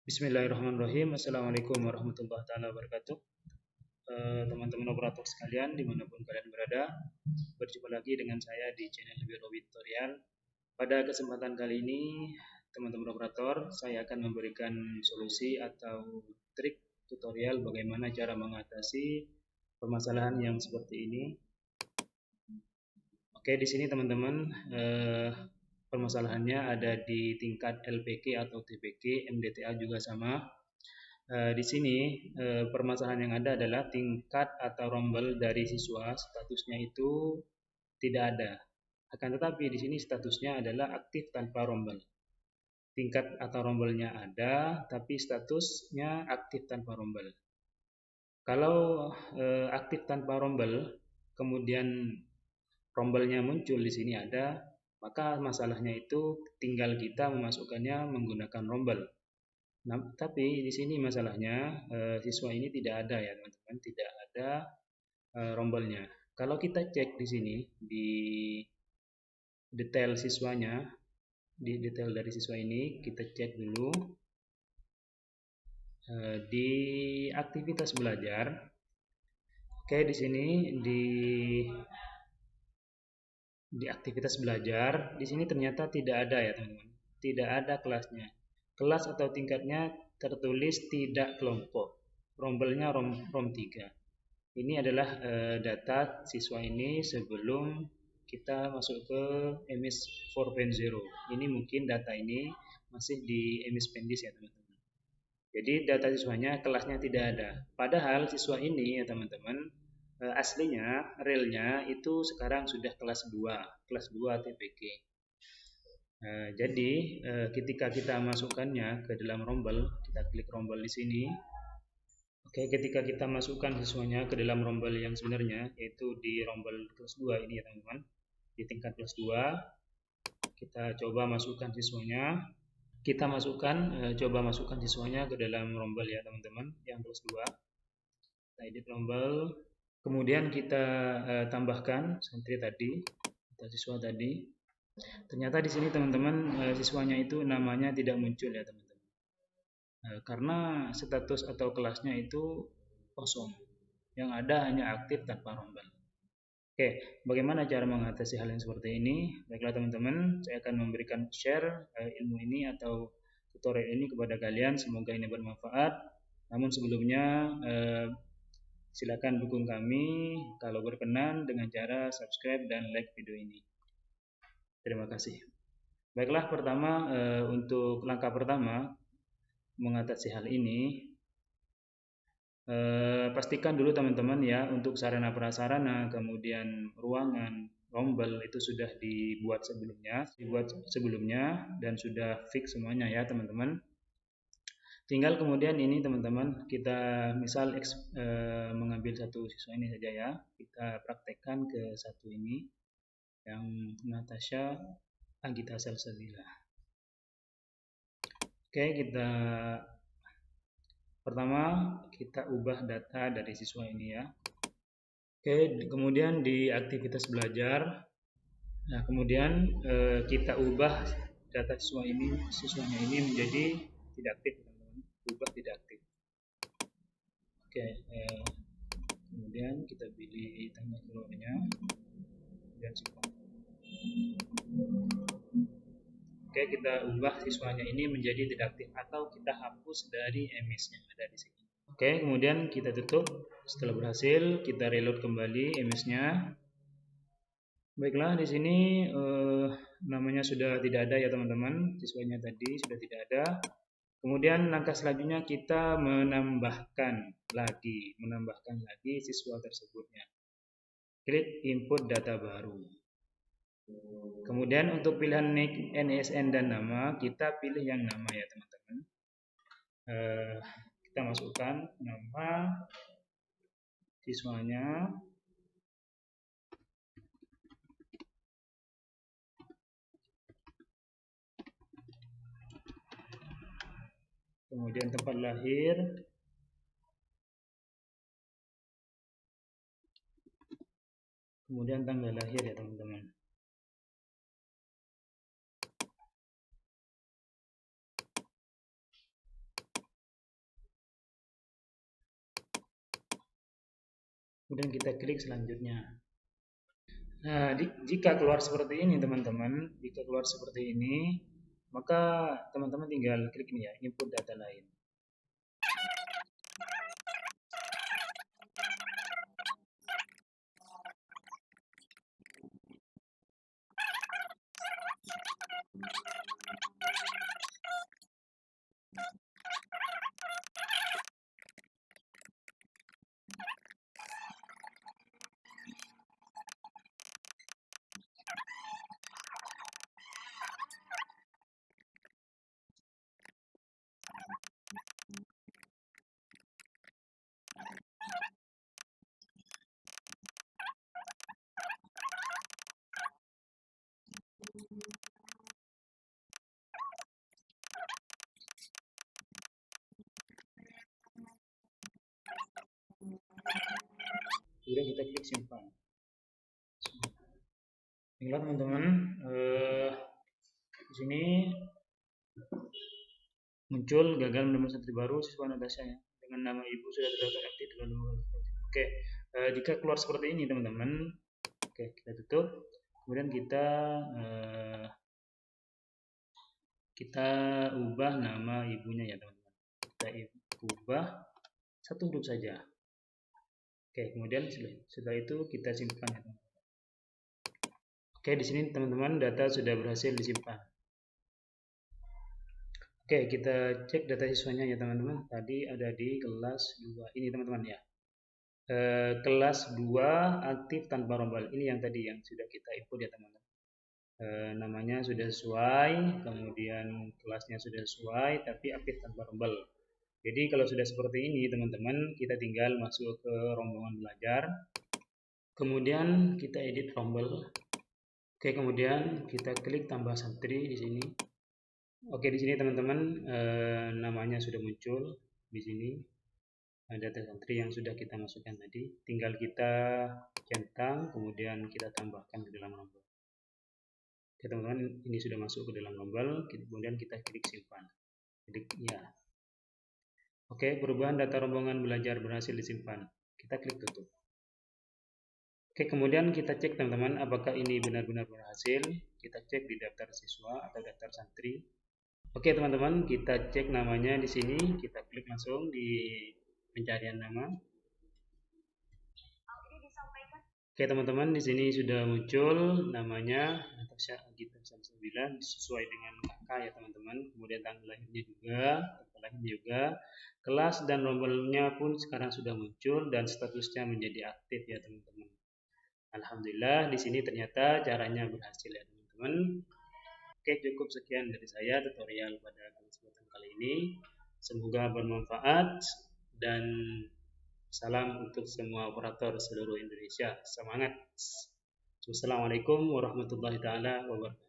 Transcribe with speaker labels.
Speaker 1: Bismillahirrahmanirrahim. Assalamualaikum warahmatullahi wabarakatuh. Teman-teman operator sekalian, dimanapun kalian berada, berjumpa lagi dengan saya di channel Biro Tutorial. Pada kesempatan kali ini, teman-teman operator, saya akan memberikan solusi atau trik tutorial bagaimana cara mengatasi permasalahan yang seperti ini. Oke, di sini teman-teman, permasalahannya ada di tingkat LPK atau TPK, MDTA juga sama. Di sini permasalahan yang ada adalah tingkat atau rombel dari siswa, statusnya itu tidak ada. Akan tetapi di sini statusnya adalah aktif tanpa rombel. Tingkat atau rombelnya ada, tapi statusnya aktif tanpa rombel. Kalau aktif tanpa rombel, kemudian rombelnya muncul di sini ada, maka masalahnya itu tinggal kita memasukkannya menggunakan rombel. Nah, tapi di sini masalahnya siswa ini tidak ada ya teman-teman, tidak ada rombelnya. Kalau kita cek di sini di detail siswanya, di detail dari siswa ini kita cek dulu di aktivitas belajar. Oke, di sini di aktivitas belajar, di sini ternyata tidak ada ya teman-teman, tidak ada kelasnya. Kelas atau tingkatnya tertulis tidak kelompok, rombelnya rom 3. Ini adalah data siswa ini sebelum kita masuk ke MS 4.0. Ini mungkin data ini masih di MS Pendis ya teman-teman. Jadi data siswanya kelasnya tidak ada. Padahal siswa ini ya teman-teman, aslinya realnya itu sekarang sudah kelas 2 TPK. Jadi ketika kita masukkannya ke dalam rombel, kita klik rombel di sini. Oke, ketika kita masukkan siswanya ke dalam rombel yang sebenarnya, yaitu di rombel kelas 2 ini ya teman-teman, di tingkat kelas 2, kita coba masukkan siswanya, coba masukkan siswanya ke dalam rombel ya teman-teman, yang kelas 2. Kita edit rombel, kemudian kita tambahkan santri tadi, atau siswa tadi. Ternyata di sini teman-teman siswanya itu namanya tidak muncul ya teman-teman. Karena status atau kelasnya itu kosong, yang ada hanya aktif tanpa rombel. Oke, bagaimana cara mengatasi hal yang seperti ini? Baiklah teman-teman, saya akan memberikan share ilmu ini atau tutorial ini kepada kalian. Semoga ini bermanfaat. Namun sebelumnya silakan dukung kami kalau berkenan dengan cara subscribe dan like video ini. Terima kasih. Baiklah, pertama untuk langkah pertama mengatasi hal ini, pastikan dulu teman-teman ya, untuk sarana prasarana, kemudian ruangan, rombel itu sudah dibuat sebelumnya dan sudah fix semuanya ya teman-teman. Tinggal kemudian ini teman-teman, kita misal mengambil satu siswa ini saja ya, kita praktekkan ke satu ini yang Natasha Agita Salsabila. Oke, pertama kita ubah data dari siswa ini ya. Oke, kemudian di aktivitas belajar, nah kemudian kita ubah data siswanya ini menjadi tidak aktif teman-teman, ubah tidak aktif. Oke, kemudian kita pilih tanda keluarnya dan siswa. Oke, kita ubah siswanya ini menjadi tidak aktif atau kita hapus dari MS yang ada di sini. Oke, kemudian kita tutup. Setelah berhasil, kita reload kembali MS-nya. Baiklah, di sini namanya sudah tidak ada ya teman-teman. Siswanya tadi sudah tidak ada. Kemudian langkah selanjutnya kita menambahkan lagi siswa tersebutnya. Klik input data baru. Kemudian untuk pilihan nick, NISN dan nama, kita pilih yang nama ya teman-teman. Kita masukkan nama siswanya, kemudian tempat lahir, kemudian tanggal lahir ya teman-teman. kemudian kita klik selanjutnya. Nah, jika keluar seperti ini teman-teman, jika keluar seperti ini, maka teman-teman tinggal klik ini ya, input data lain. Kemudian kita klik simpan. Tinggal teman-teman, di sini muncul gagal menemukan santri baru siswa Natasha ya, dengan nama ibu sudah terdaftar aktif dalam nomor. Oke, jika keluar seperti ini teman-teman, oke kita tutup. Kemudian kita ubah nama ibunya ya teman-teman. Kita ubah satu huruf saja. Oke, kemudian setelah itu kita simpan ya teman-teman. Oke, di sini teman-teman data sudah berhasil disimpan. Oke, kita cek data siswanya ya teman-teman. Tadi ada di kelas 2. Ini teman-teman ya. Kelas 2 aktif tanpa rombel. Ini yang tadi yang sudah kita input ya teman-teman. Namanya sudah sesuai, kemudian kelasnya sudah sesuai, tapi aktif tanpa rombel. Jadi kalau sudah seperti ini teman-teman, kita tinggal masuk ke rombongan belajar. Kemudian kita edit rombel. Oke, kemudian kita klik tambah santri di sini. Oke, di sini teman-teman namanya sudah muncul di sini. Ada data santri yang sudah kita masukkan tadi. Tinggal kita centang, kemudian kita tambahkan ke dalam rombel. Oke teman-teman, ini sudah masuk ke dalam rombel. Kemudian kita klik simpan. Klik ya. Oke, perubahan data rombongan belajar berhasil disimpan. Kita klik tutup. Oke, kemudian kita cek teman-teman apakah ini benar-benar berhasil. Kita cek di daftar siswa atau daftar santri. Oke teman-teman, kita cek namanya di sini. Kita klik langsung di pencarian nama. Oke teman-teman, di sini sudah muncul namanya Natasha Agita 9 sesuai dengan kakak ya teman-teman. Kemudian tanggal lahirnya juga, kelas dan rombelnya pun sekarang sudah muncul dan statusnya menjadi aktif ya teman-teman. Alhamdulillah di sini ternyata caranya berhasil ya teman-teman. Oke, cukup sekian dari saya tutorial pada kesempatan kali ini. Semoga bermanfaat dan salam untuk semua operator seluruh Indonesia. Semangat. Wassalamualaikum warahmatullahi taala wabarakatuh.